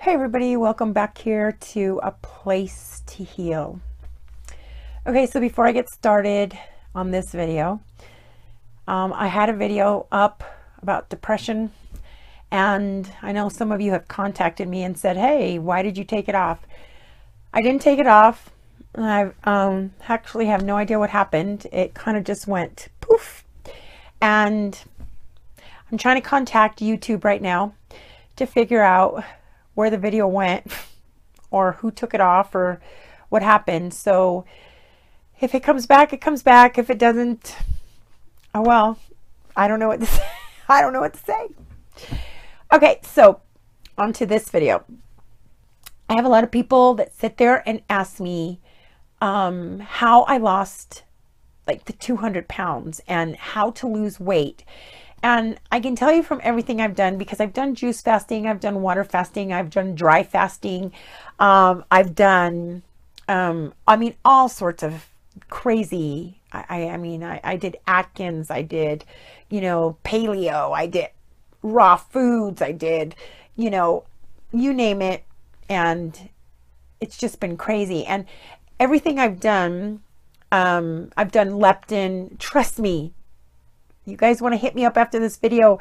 Hey everybody, welcome back here to A Place to Heal. Okay, so before I get started on this video, I had a video up about depression, and I know some of you have contacted me and said, hey, why did you take it off? I didn't take it off. I actually have no idea what happened. It kind of just went poof, and I'm trying to contact YouTube right now to figure out where the video went or who took it off or what happened. So if it comes back, it comes back. If it doesn't, oh well, I don't know what to say. I don't know what to say. Okay, so on to this video. I have a lot of people that sit there and ask me how I lost like the 200 pounds and how to lose weight. And I can tell you from everything I've done, because I've done juice fasting, I've done water fasting, I've done dry fasting, I've done, I mean, all sorts of crazy, I did Atkins, I did, paleo, I did raw foods, I did, you name it. And it's just been crazy. And everything I've done leptin, trust me. You guys want to hit me up after this video,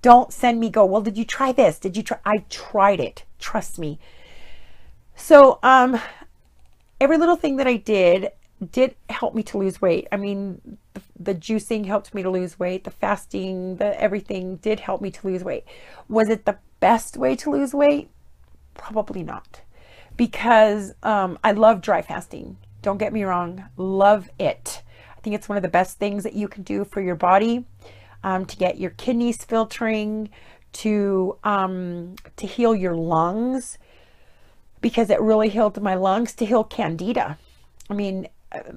don't send me well, did you try this? Did you try? I tried it. Trust me. So, every little thing that I did help me to lose weight. I mean, the juicing helped me to lose weight. The fasting, everything did help me to lose weight. Was it the best way to lose weight? Probably not. Because, I love dry fasting. Don't get me wrong. Love it. I think it's one of the best things that you can do for your body, to get your kidneys filtering, to heal your lungs, because it really healed my lungs, to heal candida. I mean,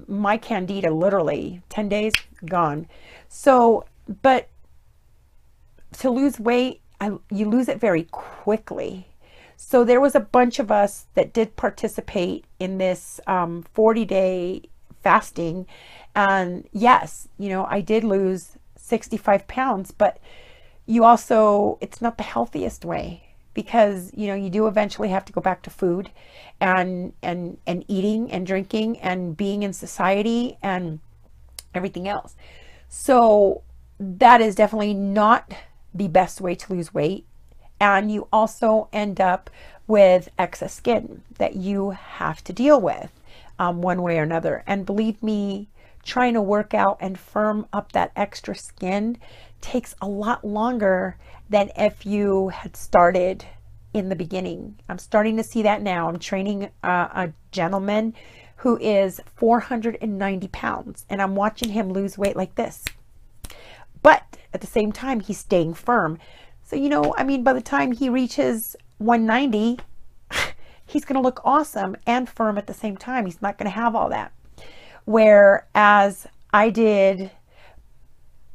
my candida, literally 10 days gone. So, but to lose weight, you lose it very quickly. So there was a bunch of us that did participate in this 40-day fasting. And yes, I did lose 65 pounds, but you also, it's not the healthiest way, because, you do eventually have to go back to food and eating and drinking and being in society and everything else. So that is definitely not the best way to lose weight. And you also end up with excess skin that you have to deal with one way or another. And believe me, trying to work out and firm up that extra skin takes a lot longer than if you had started in the beginning. I'm starting to see that now. I'm training a gentleman who is 490 pounds, and I'm watching him lose weight like this. But at the same time, he's staying firm. So, by the time he reaches 190, he's going to look awesome and firm at the same time. He's not going to have all that. Whereas I did,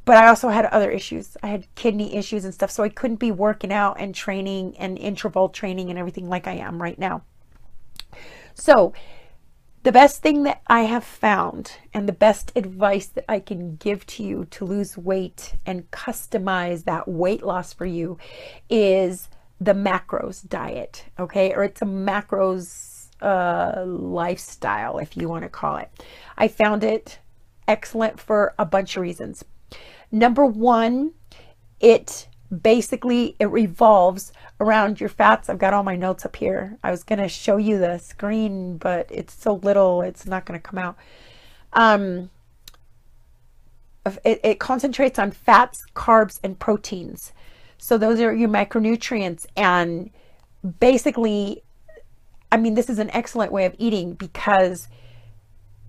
but I also had other issues. I had kidney issues and stuff, so I couldn't be working out and training and interval training and everything like I am right now. So the best thing that I have found, and the best advice that I can give to you to lose weight and customize that weight loss for you, is the macros diet, okay? Or it's a macros lifestyle, if you want to call it. I found it excellent for a bunch of reasons. Number one, it revolves around your fats. I've got all my notes up here. I was going to show you the screen, but it's so little, it's not going to come out. It concentrates on fats, carbs, and proteins. So those are your macronutrients. And basically, this is an excellent way of eating, because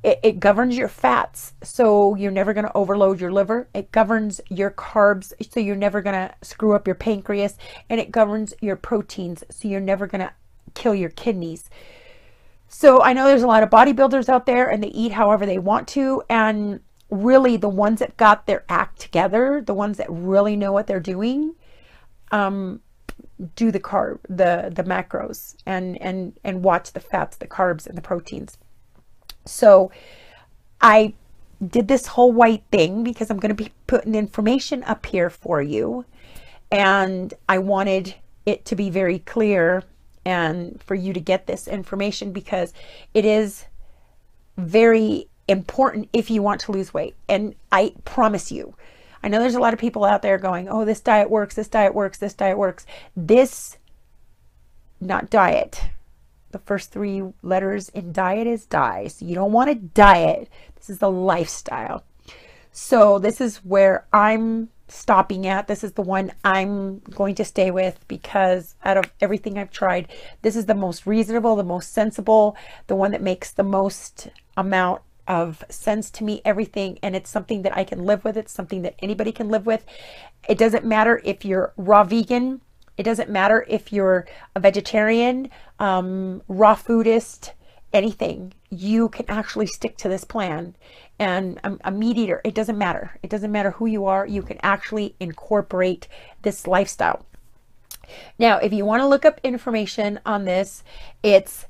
it governs your fats, so you're never going to overload your liver. It governs your carbs, so you're never going to screw up your pancreas. And it governs your proteins, so you're never going to kill your kidneys. So I know there's a lot of bodybuilders out there, and they eat however they want to. And really, the ones that got their act together, the ones that really know what they're doing, do the macros and watch the fats, the carbs, and the proteins. So I did this whole white thing because I'm going to be putting information up here for you, and I wanted it to be very clear and for you to get this information, because it is very important if you want to lose weight. And I promise you, I know there's a lot of people out there going, oh, this diet works, this diet works, this diet works. This, not diet. The first 3 letters in diet is die. So you don't want a diet. This is the lifestyle. So this is where I'm stopping at. This is the one I'm going to stay with, because out of everything I've tried, this is the most reasonable, the most sensible, the one that makes the most amount of sense to me, everything. And it's something that I can live with. It's something that anybody can live with. It doesn't matter if you're raw vegan. It doesn't matter if you're a vegetarian, raw foodist, anything. You can actually stick to this plan. And a meat eater, it doesn't matter. It doesn't matter who you are. You can actually incorporate this lifestyle. Now, if you want to look up information on this, it's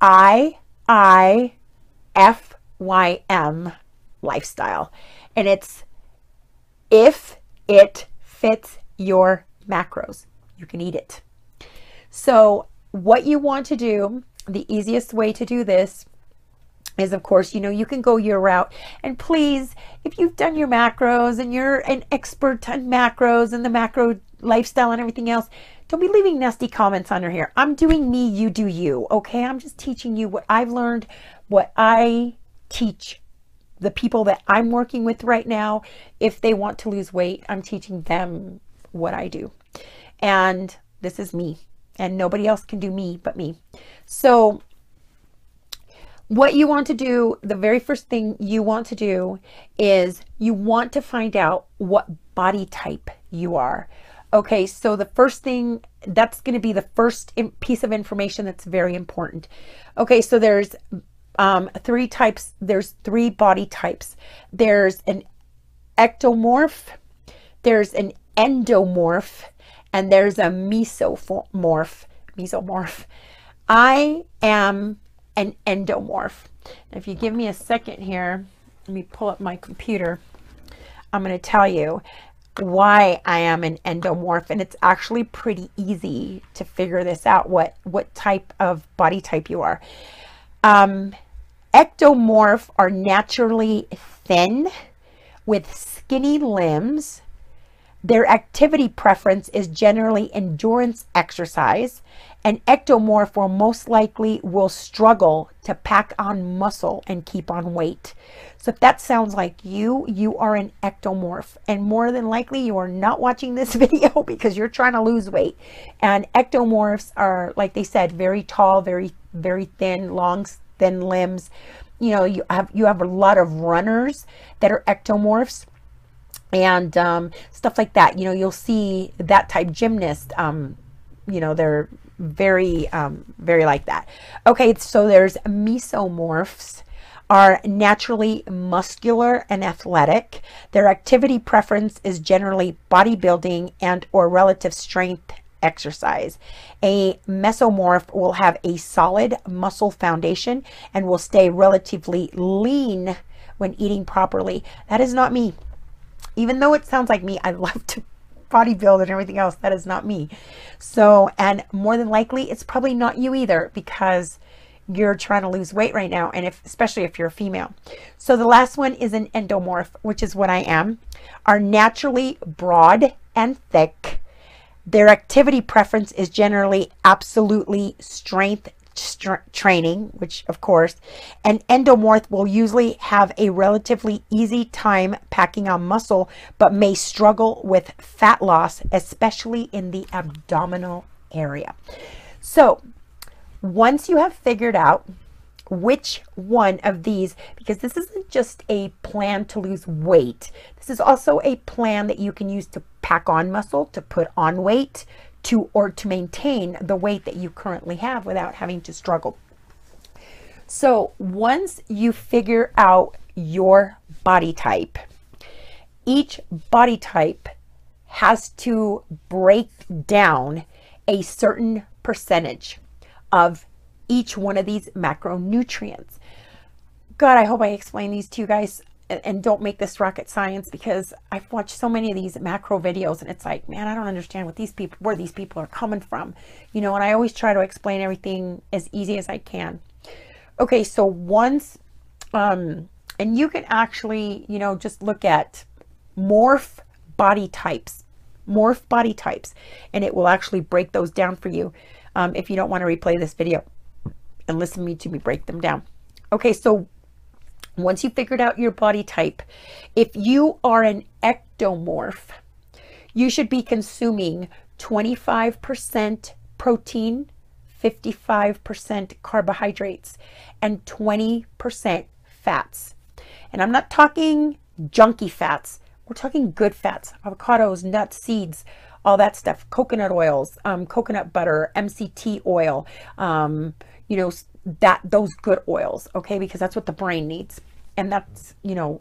IIFYM lifestyle. And it's if it fits your macros, you can eat it. So what you want to do, the easiest way to do this is, of course, you know, you can go your route. And please, if you've done your macros and you're an expert on macros and the macro lifestyle and everything else, don't be leaving nasty comments under here. I'm doing me, you do you, okay? I'm just teaching you what I've learned, what I teach the people that I'm working with right now. If they want to lose weight, I'm teaching them what I do. And this is me, and nobody else can do me but me. So what you want to do, the very first thing you want to do is you want to find out what body type you are. Okay, so the first thing, that's going to be the first piece of information that's very important. Okay, so there's 3 types. There's 3 body types. There's an ectomorph, there's an endomorph, and there's a mesomorph. I am an endomorph. If you give me a second here, let me pull up my computer. I'm going to tell you why I am an endomorph, and it's actually pretty easy to figure this out, what type of body type you are. Ectomorph are naturally thin with skinny limbs. Their activity preference is generally endurance exercise. An ectomorph will most likely will struggle to pack on muscle and keep on weight. So if that sounds like you are an ectomorph, and more than likely you are not watching this video because you're trying to lose weight. And ectomorphs are, like they said, very tall, very thin, long, thin limbs. You know, you have a lot of runners that are ectomorphs. And stuff like that. You know, you'll see that type gymnast, you know, they're very like that. Okay, so there's mesomorphs, are naturally muscular and athletic. Their activity preference is generally bodybuilding and or relative strength exercise. A mesomorph will have a solid muscle foundation and will stay relatively lean when eating properly. That is not me. Even though it sounds like me, I love to bodybuild and everything else. That is not me. So, and more than likely, it's probably not you either, because you're trying to lose weight right now, and especially if you're a female. So the last one is an endomorph, which is what I am, are naturally broad and thick. Their activity preference is generally absolutely strength training, which of course, an endomorph will usually have a relatively easy time packing on muscle, but may struggle with fat loss, especially in the abdominal area. So once you have figured out which one of these, because this isn't just a plan to lose weight, this is also a plan that you can use to pack on muscle, to put on weight, or to maintain the weight that you currently have without having to struggle. So once you figure out your body type, each body type has to break down a certain percentage of each one of these macronutrients. God, I hope I explained these to you guys. and don't make this rocket science, because I've watched so many of these macro videos and it's like, man, I don't understand what these people, where these people are coming from, you know, and I always try to explain everything as easy as I can. Okay, so once, and you can actually, you know, just look at morph body types, and it will actually break those down for you if you don't want to replay this video and listen to me break them down. Okay, so once you figured out your body type, if you are an ectomorph, you should be consuming 25% protein, 55% carbohydrates, and 20% fats. And I'm not talking junky fats. We're talking good fats, avocados, nuts, seeds, all that stuff, coconut oils, coconut butter, MCT oil, you know, those good oils, okay, because that's what the brain needs. And that's, you know,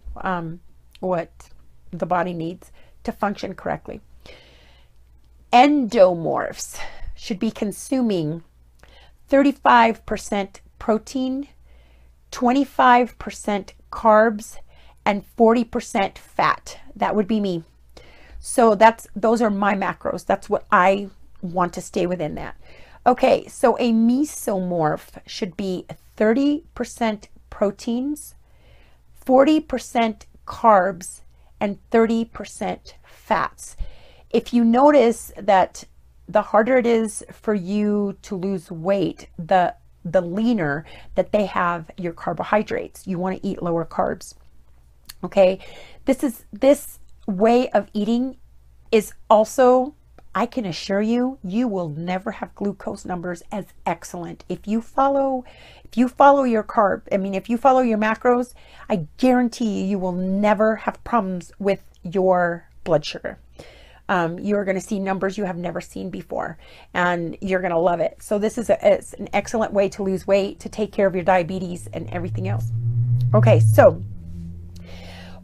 what the body needs to function correctly. Endomorphs should be consuming 35% protein, 25% carbs, and 40% fat. That would be me. So those are my macros. That's what I want to stay within that. Okay, so a mesomorph should be 30% proteins, 40% carbs, and 30% fats. If you notice that the harder it is for you to lose weight, the leaner that they have your carbohydrates. You want to eat lower carbs. Okay, this way of eating is also, I can assure you, you will never have glucose numbers as excellent. If you follow your if you follow your macros, I guarantee you will never have problems with your blood sugar. You're going to see numbers you have never seen before, and you're going to love it. So this is it's an excellent way to lose weight, to take care of your diabetes and everything else. Okay, so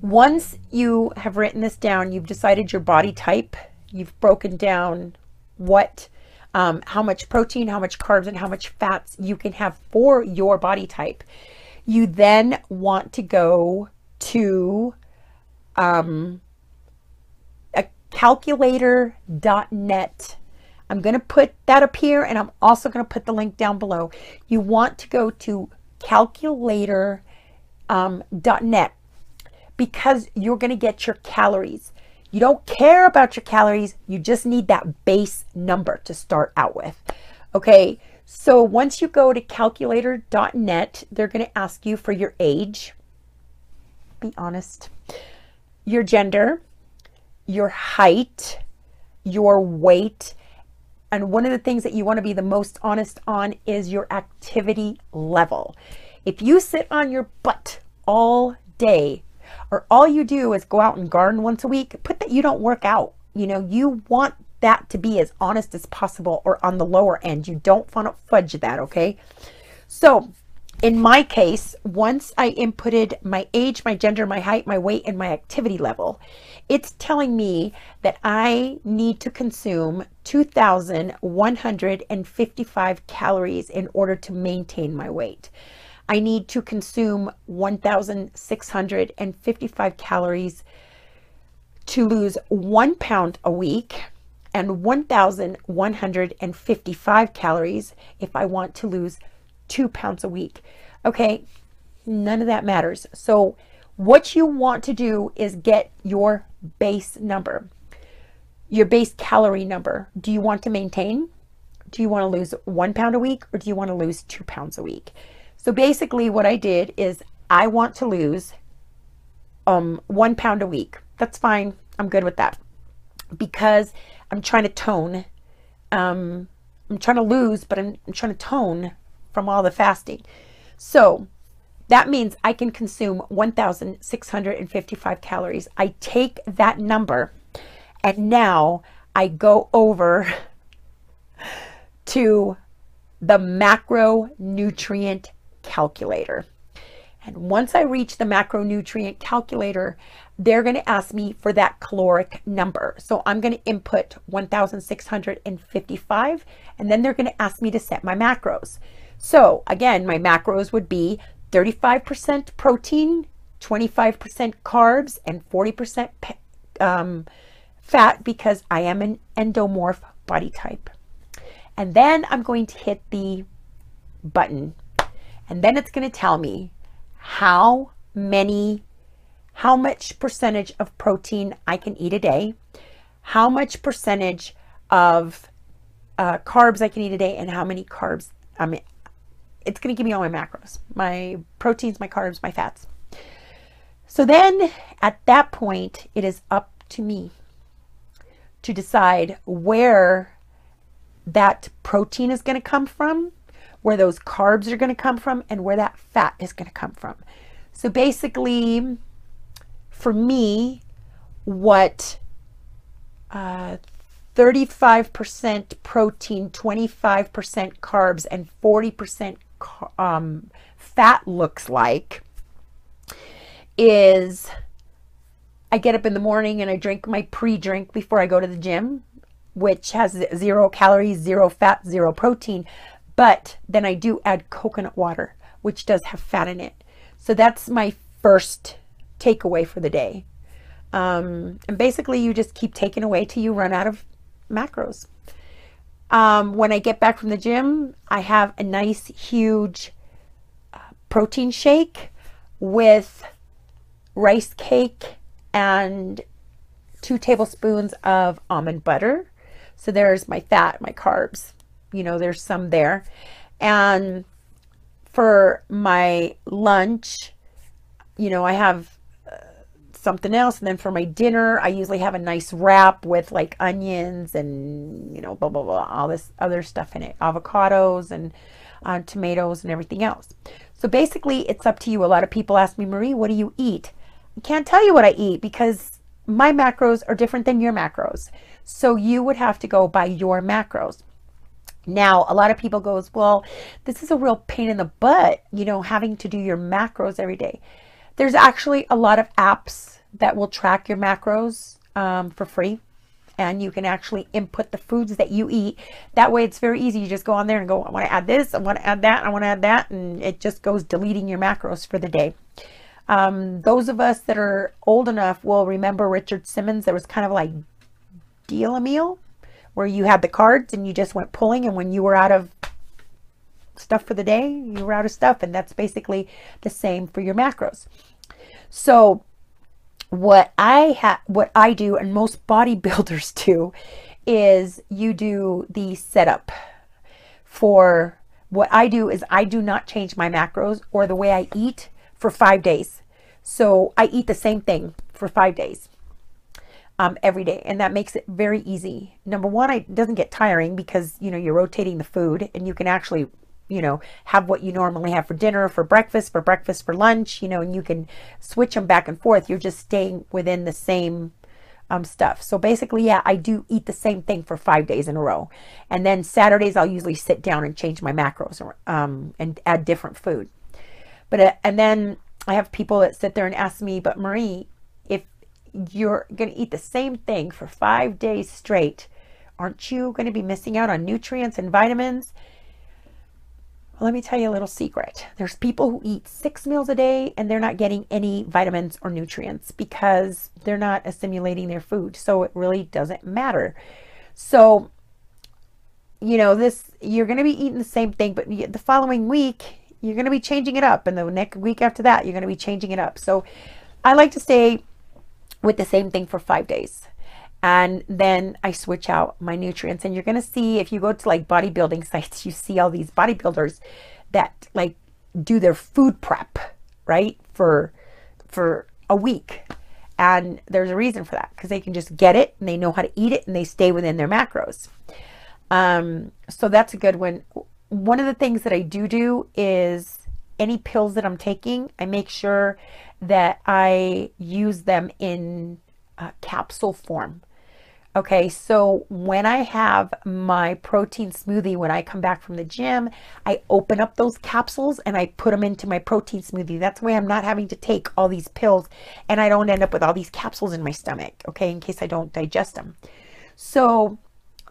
once you have written this down, you've decided your body type, you've broken down what, how much protein, how much carbs, and how much fats you can have for your body type. You then want to go to calculator.net. I'm going to put that up here, and I'm also going to put the link down below. You want to go to calculator.net because you're going to get your calories. You don't care about your calories. You just need that base number to start out with. Okay, so once you go to calculator.net, they're going to ask you for your age. Be honest. Your gender, your height, your weight, and one of the things that you want to be the most honest on is your activity level. If you sit on your butt all day, or all you do is go out and garden once a week, put that you don't work out. You know, you want that to be as honest as possible, or on the lower end. You don't want to fudge that, okay? So in my case, once I inputted my age, my gender, my height, my weight, and my activity level, it's telling me that I need to consume 2,155 calories in order to maintain my weight. I need to consume 1,655 calories to lose 1 pound a week, and 1,155 calories if I want to lose 2 pounds a week. Okay, none of that matters. So what you want to do is get your base number, your base calorie number. Do you want to maintain? Do you want to lose 1 pound a week, or do you want to lose 2 pounds a week? So basically what I did is I want to lose 1 pound a week. That's fine. I'm good with that, because I'm trying to tone. I'm trying to lose, but I'm trying to tone from all the fasting. So that means I can consume 1,655 calories. I take that number, and now I go over to the macronutrient calculator. And once I reach the macronutrient calculator, they're going to ask me for that caloric number. So I'm going to input 1,655, and then they're going to ask me to set my macros. So again, my macros would be 35% protein, 25% carbs and 40% fat, because I am an endomorph body type. And then I'm going to hit the button, and then it's going to tell me how much percentage of protein I can eat a day, how much percentage of carbs I can eat a day, and how many carbs. It's going to give me all my macros, my proteins, my carbs, my fats. So then at that point, it is up to me to decide where that protein is going to come from, where those carbs are going to come from, and where that fat is going to come from. So basically, for me, what 35% protein, 25% carbs, and 40% fat looks like is, I get up in the morning and I drink my pre-drink before I go to the gym, which has 0 calories, 0 fat, 0 protein. But then I do add coconut water, which does have fat in it. So that's my first takeaway for the day. And basically you just keep taking away till you run out of macros. When I get back from the gym, I have a nice huge protein shake with rice cake and 2 tablespoons of almond butter. So there's my fat, my carbs, you know, there's some there. And for my lunch, you know, I have something else. And then for my dinner, I usually have a nice wrap with like onions and, you know, blah, blah, blah, all this other stuff in it, avocados and tomatoes and everything else. So basically it's up to you. A lot of people ask me, Marie, what do you eat? I can't tell you what I eat because my macros are different than your macros. So you would have to go by your macros. Now, a lot of people goes, well, this is a real pain in the butt, you know, having to do your macros every day. There's actually a lot of apps that will track your macros for free. And you can actually input the foods that you eat. That way it's very easy. You just go on there and go, I want to add this, I want to add that, I want to add that. And it just goes deleting your macros for the day. Those of us that are old enough will remember Richard Simmons. There was kind of like Deal a Meal, where you had the cards and you just went pulling, and when you were out of stuff for the day, you were out of stuff. And that's basically the same for your macros. So what I do, and most bodybuilders do, is you do the setup. For what I do is I do not change my macros or the way I eat for 5 days. So I eat the same thing for 5 days. Every day, and that makes it very easy. Number one, it doesn't get tiring because, you know, you're rotating the food, and you can actually, you know, have what you normally have for dinner, for breakfast, for lunch, you know, and you can switch them back and forth. You're just staying within the same stuff. So basically, yeah, I do eat the same thing for 5 days in a row. And then Saturdays, I'll usually sit down and change my macros and add different food. But and then I have people that sit there and ask me, but Marie, if you're going to eat the same thing for 5 days straight, aren't you going to be missing out on nutrients and vitamins? Well, let me tell you a little secret. There's people who eat 6 meals a day and they're not getting any vitamins or nutrients because they're not assimilating their food. So it really doesn't matter. So, you know, you're going to be eating the same thing, but the following week, you're going to be changing it up. And the next week after that, you're going to be changing it up. So I like to stay with the same thing for 5 days. And then I switch out my nutrients. And you're going to see, if you go to like bodybuilding sites, you see all these bodybuilders that like do their food prep, right? For a week. And there's a reason for that, because they can just get it and they know how to eat it and they stay within their macros. So that's a good one. One of the things that I do is any pills that I'm taking, I make sure that I use them in capsule form. Okay, so when I have my protein smoothie, when I come back from the gym, I open up those capsules and I put them into my protein smoothie. That's why I'm not having to take all these pills and I don't end up with all these capsules in my stomach, okay, in case I don't digest them. So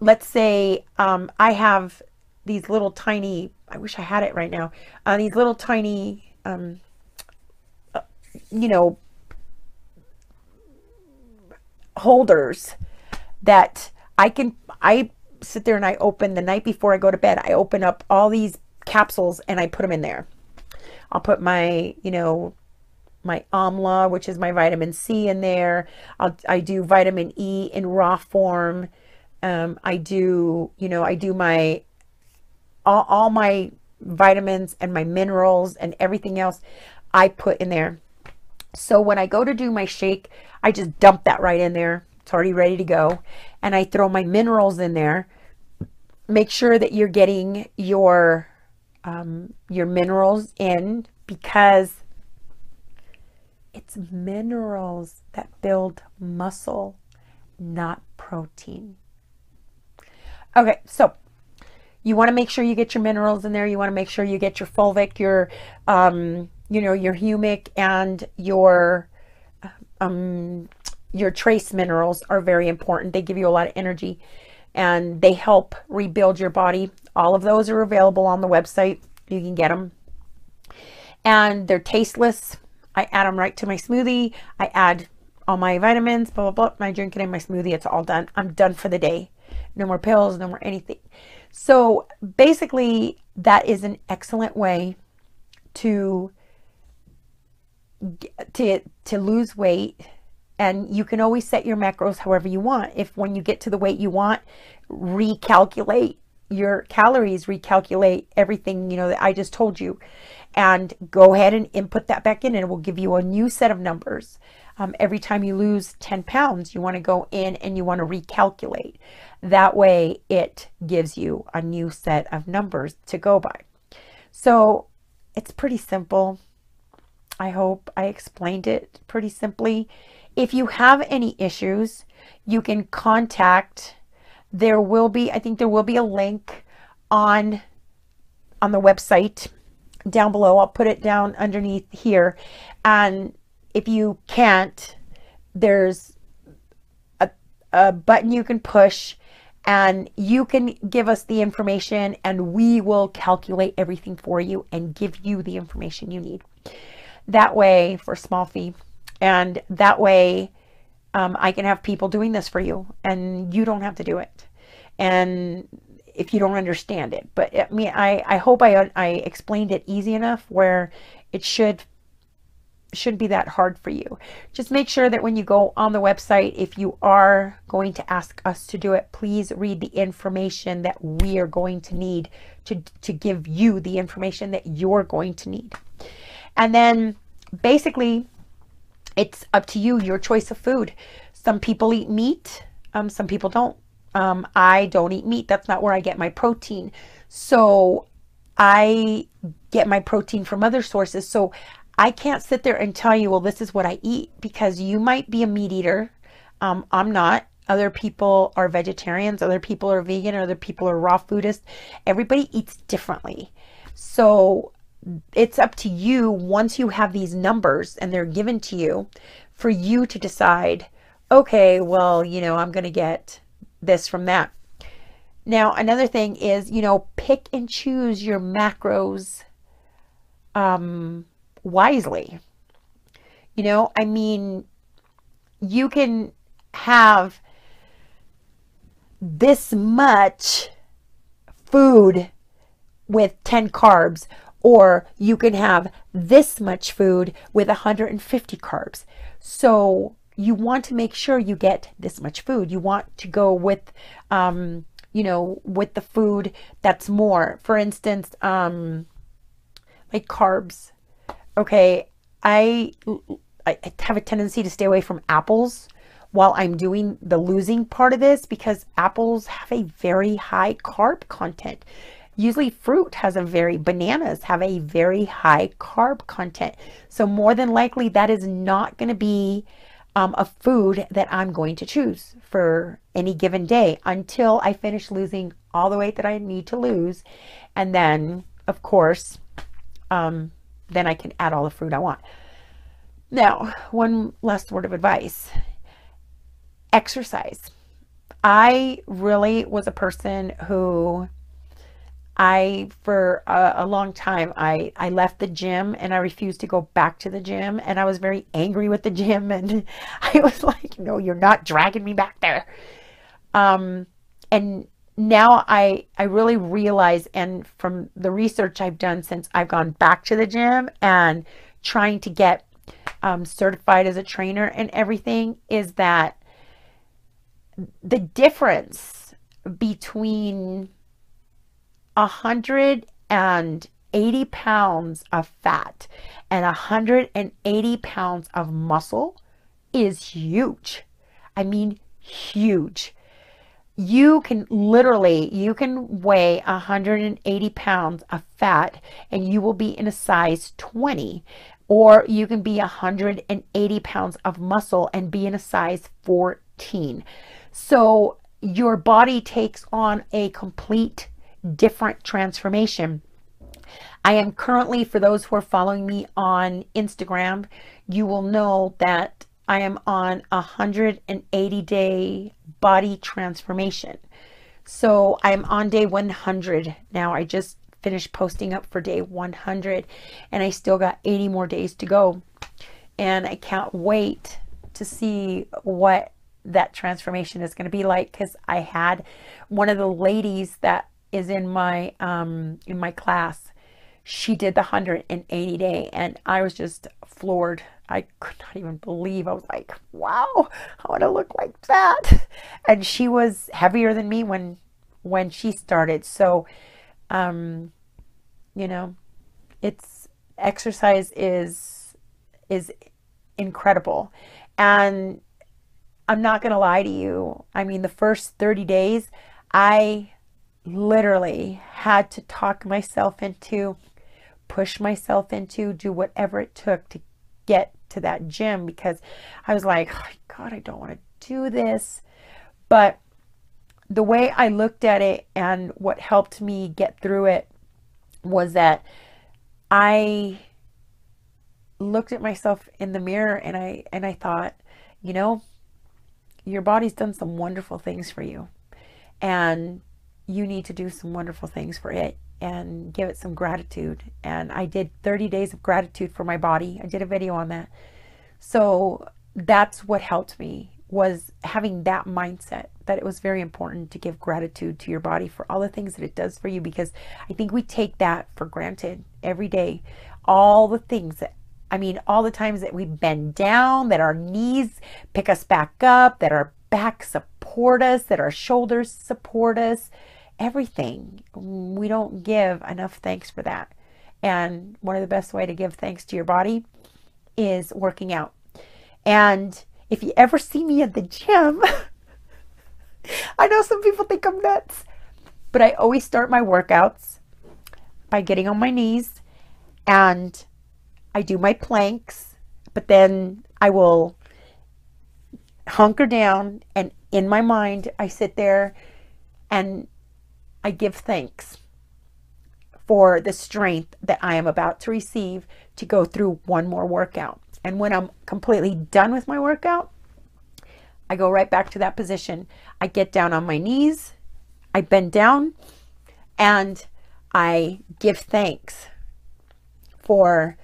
let's say I have these little tiny, I wish I had it right now, these little tiny you know, holders that I sit there and I open the night before I go to bed. I open up all these capsules and I put them in there. I'll put my, you know, my amla, which is my vitamin C, in there. I do vitamin E in raw form. I do, you know, I do my all my vitamins and my minerals and everything else I put in there. So when I go to do my shake, I just dump that right in there. It's already ready to go. And I throw my minerals in there. Make sure that you're getting your minerals in, because it's minerals that build muscle, not protein. Okay, so you want to make sure you get your minerals in there. You want to make sure you get your fulvic, your, you know, your humic, and your trace minerals are very important. They give you a lot of energy and they help rebuild your body. All of those are available on the website. You can get them. And they're tasteless. I add them right to my smoothie. I add all my vitamins, blah, blah, blah. I drink it in my smoothie. It's all done. I'm done for the day. No more pills, no more anything. So basically, that is an excellent way to lose weight. And you can always set your macros however you want. If when you get to the weight you want, recalculate your calories, recalculate everything, you know, that I just told you, and go ahead and input that back in, and it will give you a new set of numbers. Every time you lose 10 pounds, you want to go in and you want to recalculate. That way it gives you a new set of numbers to go by. So it's pretty simple. I hope I explained it pretty simply. If you have any issues, you can contact. There will be, I think there will be a link on the website down below. I'll put it down underneath here. And if you can't, there's a button you can push and you can give us the information and we will calculate everything for you and give you the information you need. That way, for a small fee. And that way I can have people doing this for you and you don't have to do it. And if you don't understand it, but I mean, I hope I explained it easy enough where it shouldn't be that hard for you. Just make sure that when you go on the website, if you are going to ask us to do it, please read the information that we are going to need to give you the information that you're going to need. And then basically it's up to you, your choice of food. Some people eat meat, some people don't. I don't eat meat. That's not where I get my protein. So I get my protein from other sources. So I can't sit there and tell you, well, this is what I eat, because you might be a meat eater. I'm not. Other people are vegetarians. Other people are vegan. Other people are raw foodists. Everybody eats differently. So it's up to you, once you have these numbers and they're given to you, for you to decide, okay, well, you know, I'm going to get this from that. Now, another thing is, you know, pick and choose your macros wisely. You know, I mean, you can have this much food with 10 carbs, or you can have this much food with 150 carbs. So you want to make sure you get this much food. You want to go with, you know, with the food that's more. For instance, like carbs. Okay, I have a tendency to stay away from apples while I'm doing the losing part of this, because apples have a very high carb content. Usually fruit has bananas have a very high carb content. So more than likely that is not going to be a food that I'm going to choose for any given day until I finish losing all the weight that I need to lose. And then, of course, then I can add all the fruit I want. Now, one last word of advice. Exercise. I really was a person who for a long time, I left the gym and I refused to go back to the gym, and I was very angry with the gym, and I was like, no, you're not dragging me back there. And now I really realize, and from the research I've done since I've gone back to the gym and trying to get certified as a trainer and everything, is that the difference between 180 pounds of fat and 180 pounds of muscle is huge. I mean, huge. You can weigh 180 pounds of fat and you will be in a size 20, or you can be 180 pounds of muscle and be in a size 14. So your body takes on a complete different transformation. I am currently, for those who are following me on Instagram, you will know that I am on a 180-day body transformation. So I'm on day 100 now. I just finished posting up for day 100 and I still got 80 more days to go. And I can't wait to see what that transformation is going to be like, because I had one of the ladies that is in my class. She did the 180 day and I was just floored. I could not even believe. I was like, wow, I want to look like that. And she was heavier than me when she started. So you know, it's exercise is incredible. And I'm not going to lie to you. I mean, the first 30 days, I literally had to talk myself into, push myself into, do whatever it took to get to that gym, because I was like, oh, God, I don't want to do this. But the way I looked at it and what helped me get through it was that I looked at myself in the mirror and I thought, you know, your body's done some wonderful things for you, and you need to do some wonderful things for it and give it some gratitude. And I did 30 days of gratitude for my body. I did a video on that. So that's what helped me, was having that mindset that it was very important to give gratitude to your body for all the things that it does for you, because I think we take that for granted every day. All the things that, I mean, all the times that we bend down, that our knees pick us back up, that our back support us, that our shoulders support us, everything. We don't give enough thanks for that. And one of the best way to give thanks to your body is working out. And if you ever see me at the gym, I know some people think I'm nuts, but I always start my workouts by getting on my knees and I do my planks, but then I will hunker down, and in my mind, I sit there and I give thanks for the strength that I am about to receive to go through one more workout. And when I'm completely done with my workout, I go right back to that position. I get down on my knees, I bend down, and I give thanks for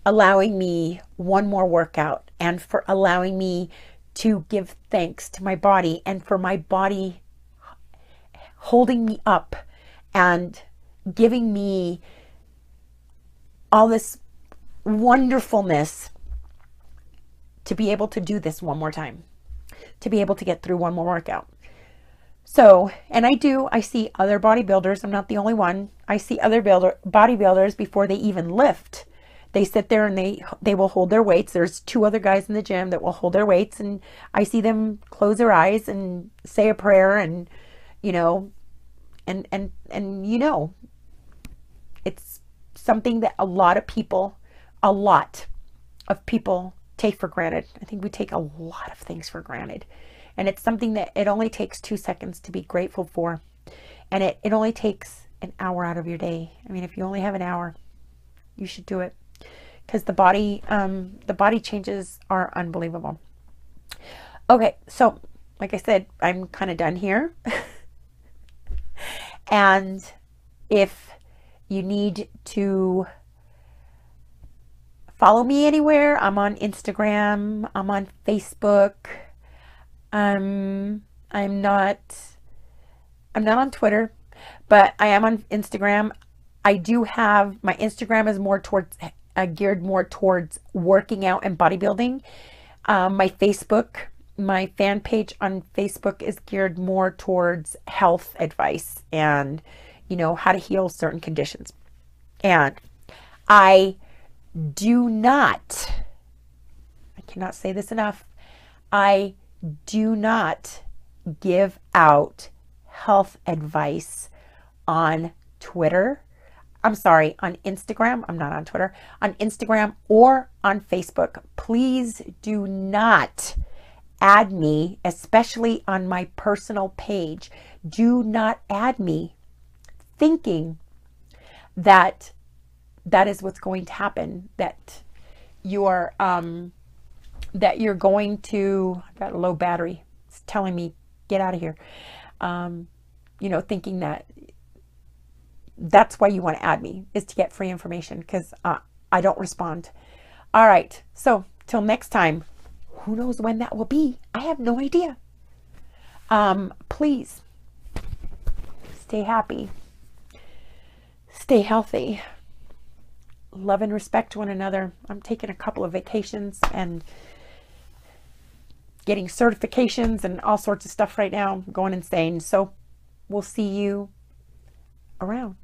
allowing me one more workout, and for allowing me to give thanks to my body, and for my body holding me up and giving me all this wonderfulness to be able to do this one more time, to be able to get through one more workout. So, and I see other bodybuilders. I'm not the only one. I see other bodybuilders before they even lift. They sit there and they will hold their weights. There's 2 other guys in the gym that will hold their weights, and I see them close their eyes and say a prayer, and you know, and you know, it's something that a lot of people take for granted. I think we take a lot of things for granted, and it's something that it only takes 2 seconds to be grateful for, and it only takes an hour out of your day. I mean, if you only have an hour, you should do it, because the body changes are unbelievable. Okay, so like I said, I'm kind of done here. And If you need to follow me anywhere, I'm on Instagram, I'm on Facebook. I'm not on Twitter, but I am on Instagram. I do have, my Instagram is more towards, geared more towards working out and bodybuilding. My Facebook, my fan page on Facebook is geared more towards health advice and, you know, how to heal certain conditions. And I do not, I cannot say this enough, I do not give out health advice on Twitter. I'm sorry, on Instagram. I'm not on Twitter. On Instagram or on Facebook. Please do not add me, especially on my personal page. Do not add me thinking that that is what's going to happen, that you are that you're going to, I've got a low battery, it's telling me get out of here. You know, thinking that that's why you want to add me, is to get free information, because I don't respond. All right, so till next time, who knows when that will be? I have no idea. Please stay happy, stay healthy, love and respect one another. I'm taking a couple of vacations and getting certifications and all sorts of stuff right now. I'm going insane. So we'll see you around.